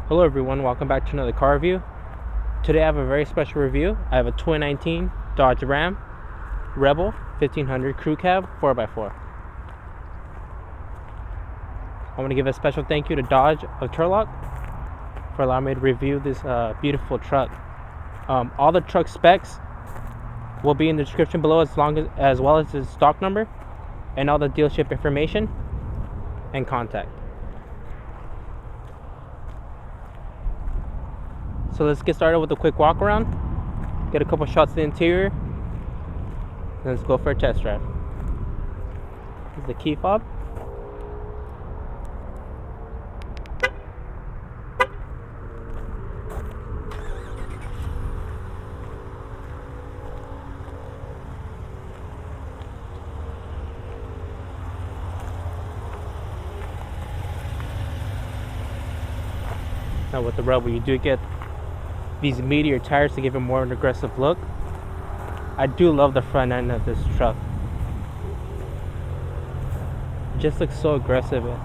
Hello everyone, welcome back to another car review. Today I have a very special review. I have a 2019 Dodge Ram Rebel 1500 Crew Cab 4x4. I want to give a special thank you to Dodge of Turlock for allowing me to review this beautiful truck. All the truck specs will be in the description below, as well as the stock number and all the dealership information and contact. So let's get started with a quick walk around, get a couple shots of the interior, and let's go for a test drive. This is the key fob. Now with the Rebel, you do get these meteor tires to give it more of an aggressive look. I do love the front end of this truck. It just looks so aggressive. A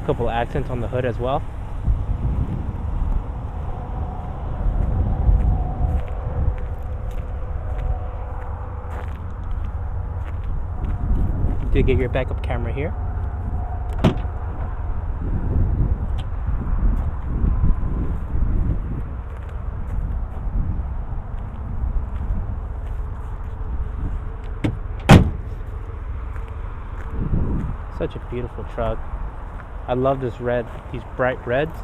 couple of accents on the hood as well. You do get your backup camera here. Such a beautiful truck. I love this red, these bright reds.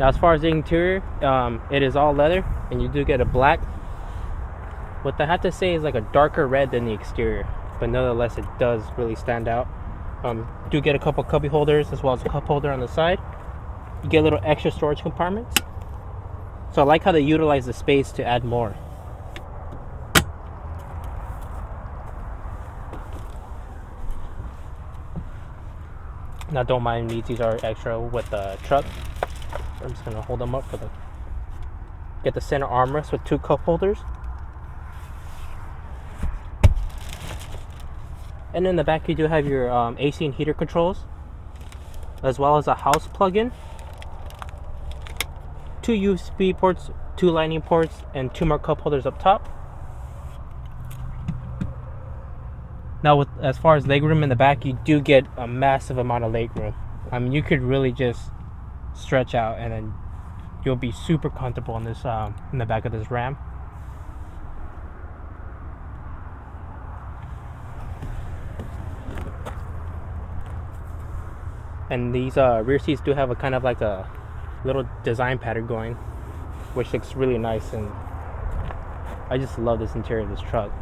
Now as far as the interior, it is all leather, and you do get a black. What I have to say is like a darker red than the exterior, but nonetheless it does really stand out. Do get a couple cubby holders as well as a cup holder on the side. You get little extra storage compartments. So I like how they utilize the space to add more. Now don't mind these are extra with the truck. I'm just gonna hold them up for the. Get the center armrest with two cup holders. And in the back you do have your AC and heater controls, as well as a house plug-in, two USB ports, two lightning ports, and two more cup holders up top. Now, as far as legroom in the back, you do get a massive amount of legroom. I mean, you could really just stretch out, and then you'll be super comfortable in this in the back of this Ram. And these rear seats do have a kind of like a little design pattern going, which looks really nice, and I just love this interior of this truck.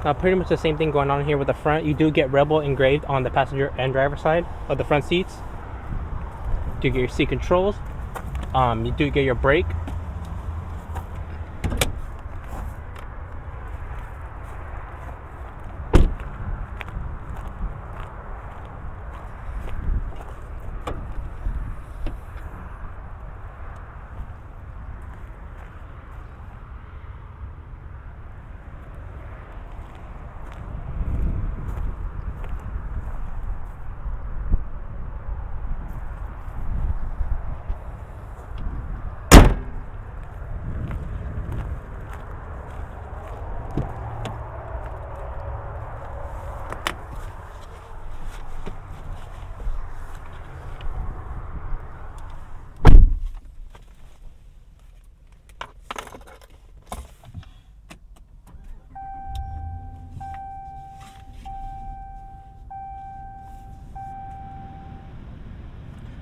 Now pretty much the same thing going on here with the front. You do get Rebel engraved on the passenger and driver side of the front seats. You do get your seat controls. You do get your brake.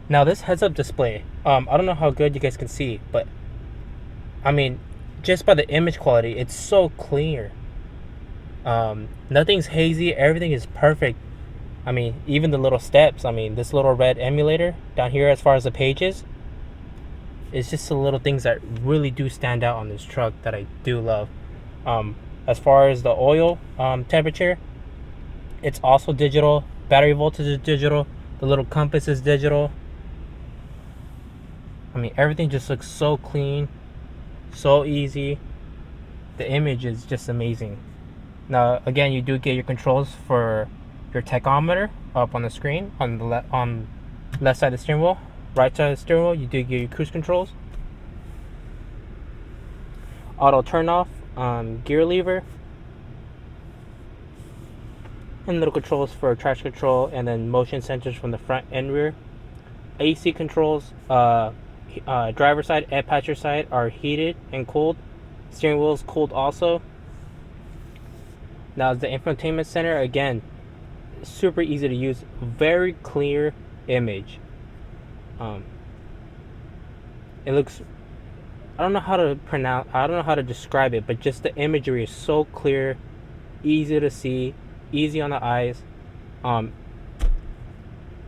Now this heads-up display, I don't know how good you guys can see, but I mean, just by the image quality, it's so clear. Nothing's hazy, everything is perfect. I mean, even the little steps, I mean, this little red emulator down here as far as the pages, it's just the little things that really do stand out on this truck that I do love. As far as the oil temperature, it's also digital. Battery voltage is digital. The little compass is digital. I mean, everything just looks so clean, so easy. The image is just amazing. Now, again, you do get your controls for your tachometer up on the screen on the left side of the steering wheel. Right side of the steering wheel, you do get your cruise controls. Auto turn off, gear lever, and little controls for traction control, and then motion sensors from the front and rear. AC controls, driver side and passenger side are heated and cooled. Steering wheel is cooled also. Now the infotainment center, again, super easy to use, very clear image. It looks, I don't know how to describe it, but just the imagery is so clear, easy to see, easy on the eyes.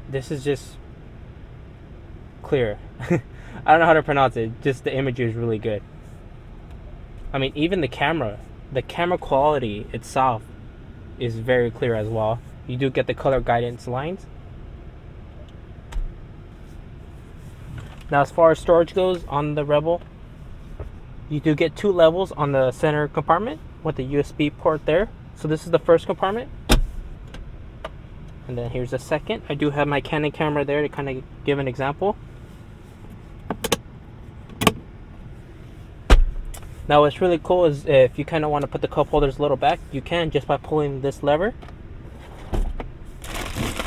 This is just clear. I don't know how to pronounce it, just the imagery is really good. I mean, even the camera quality itself is very clear as well. You do get the color guidance lines. Now, as far as storage goes on the Rebel, you do get 2 levels on the center compartment with the USB port there. So this is the first compartment. And then here's the second. I do have my Canon camera there to kind of give an example. Now what's really cool is if you kind of want to put the cup holders a little back, you can just by pulling this lever.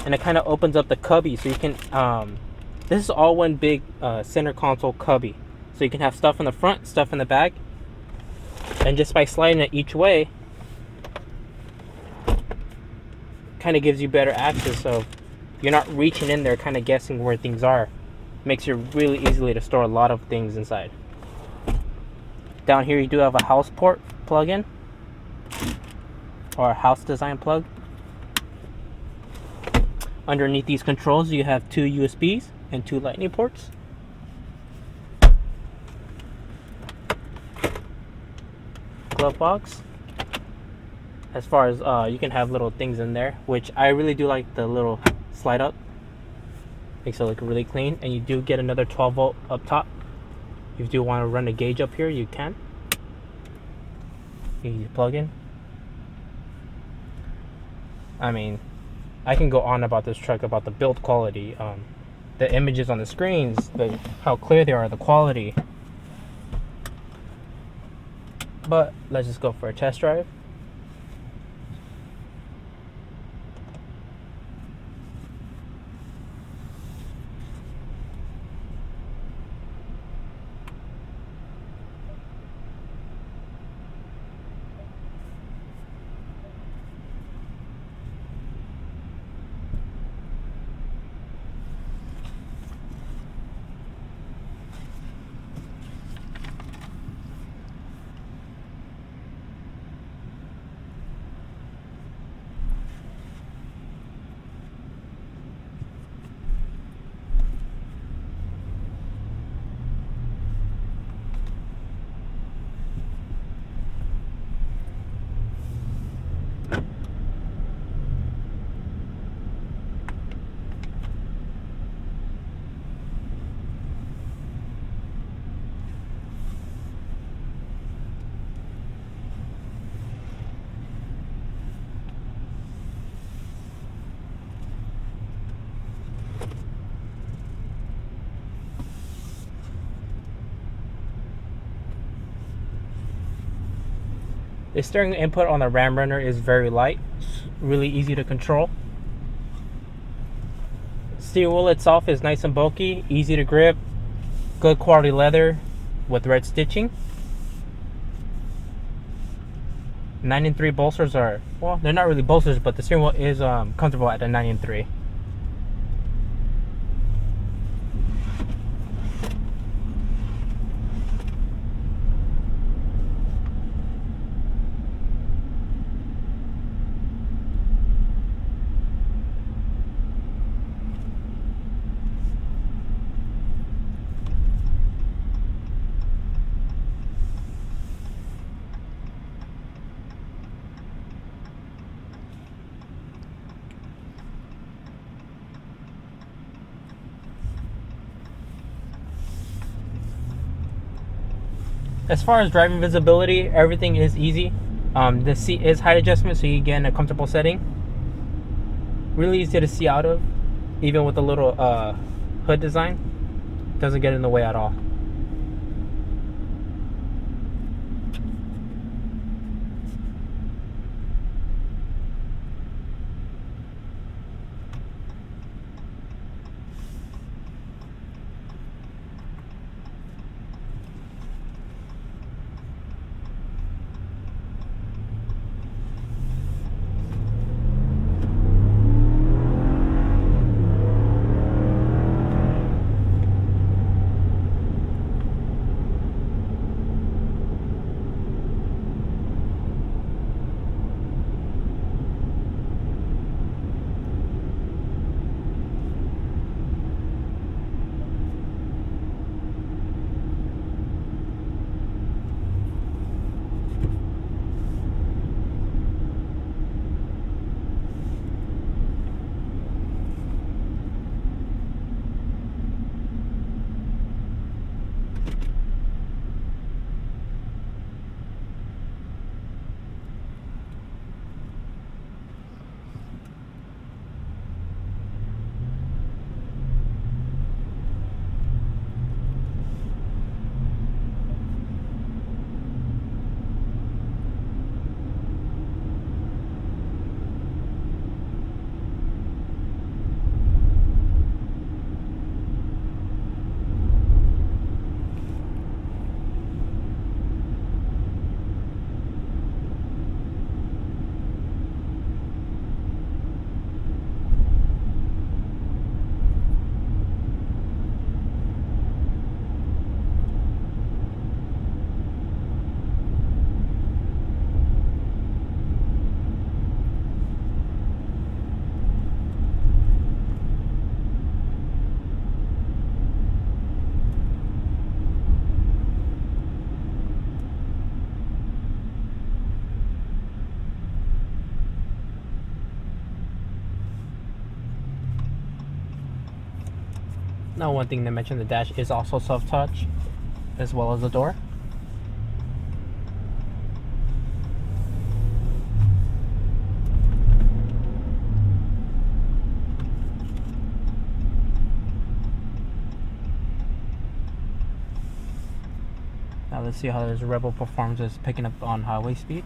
And it kind of opens up the cubby, so you can, this is all one big center console cubby. So you can have stuff in the front, stuff in the back. And just by sliding it each way, kind of gives you better access, so you're not reaching in there kind of guessing where things are. Makes it really easily to store a lot of things inside. Down here you do have a house port plug-in, or a house design plug. Underneath these controls you have 2 USBs and 2 lightning ports. Glove box. As far as you can have little things in there, which I really do like the little slide up. Makes it look really clean. And you do get another 12 volt up top. If you do want to run a gauge up here, you can. Easy plug in. I mean, I can go on about this truck, about the build quality, the images on the screens, how clear they are, the quality. But let's just go for a test drive. The steering input on the Ram Runner is very light, really easy to control. Steering wheel itself is nice and bulky, easy to grip, good quality leather with red stitching. 9-3 bolsters are, well, they're not really bolsters, but the steering wheel is comfortable at a 9-3. As far as driving visibility, everything is easy. The seat is height adjustment, so you get in a comfortable setting. Really easy to see out of, even with the little hood design. Doesn't get in the way at all. Now, one thing to mention, the dash is also self-touch, as well as the door. Now let's see how this Rebel performs as picking up on highway speed.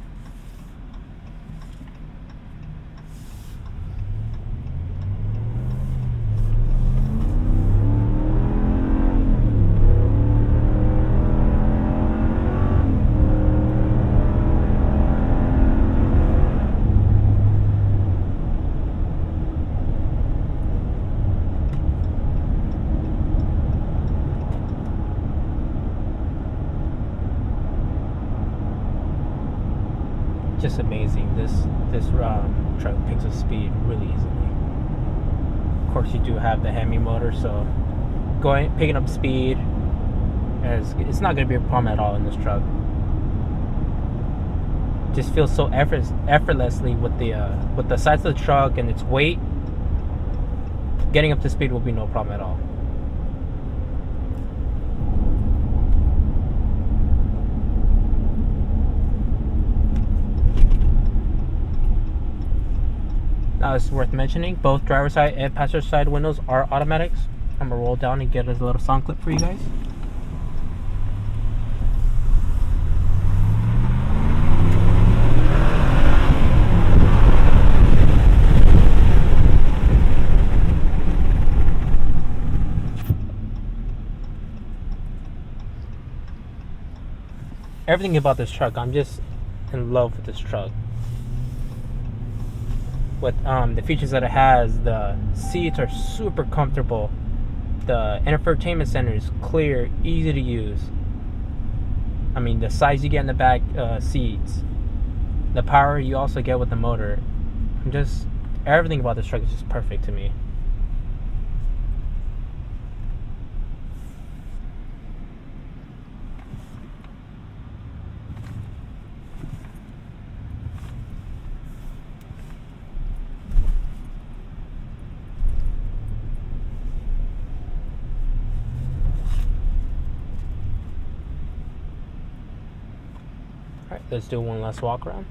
Just amazing. This truck picks up speed really easily. Of course, you do have the Hemi motor, so picking up speed, it's not going to be a problem at all in this truck. Just feels so effortlessly with the size of the truck and its weight. Getting up to speed will be no problem at all. Now, it's worth mentioning, both driver's side and passenger side windows are automatics. I'm gonna roll down and get a little sound clip for you guys. Everything about this truck, I'm just in love with this truck. With the features that it has, the seats are super comfortable. The infotainment center is clear, easy to use. I mean, the size you get in the back seats, the power you also get with the motor. Everything about this truck is just perfect to me. let's do one last walk around.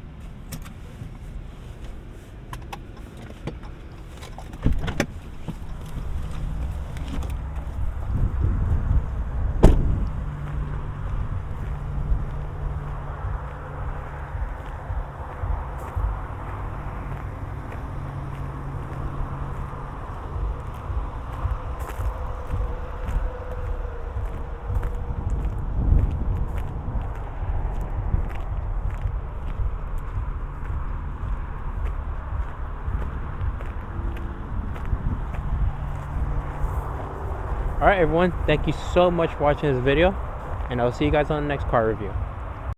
Alright everyone, thank you so much for watching this video, and I'll see you guys on the next car review.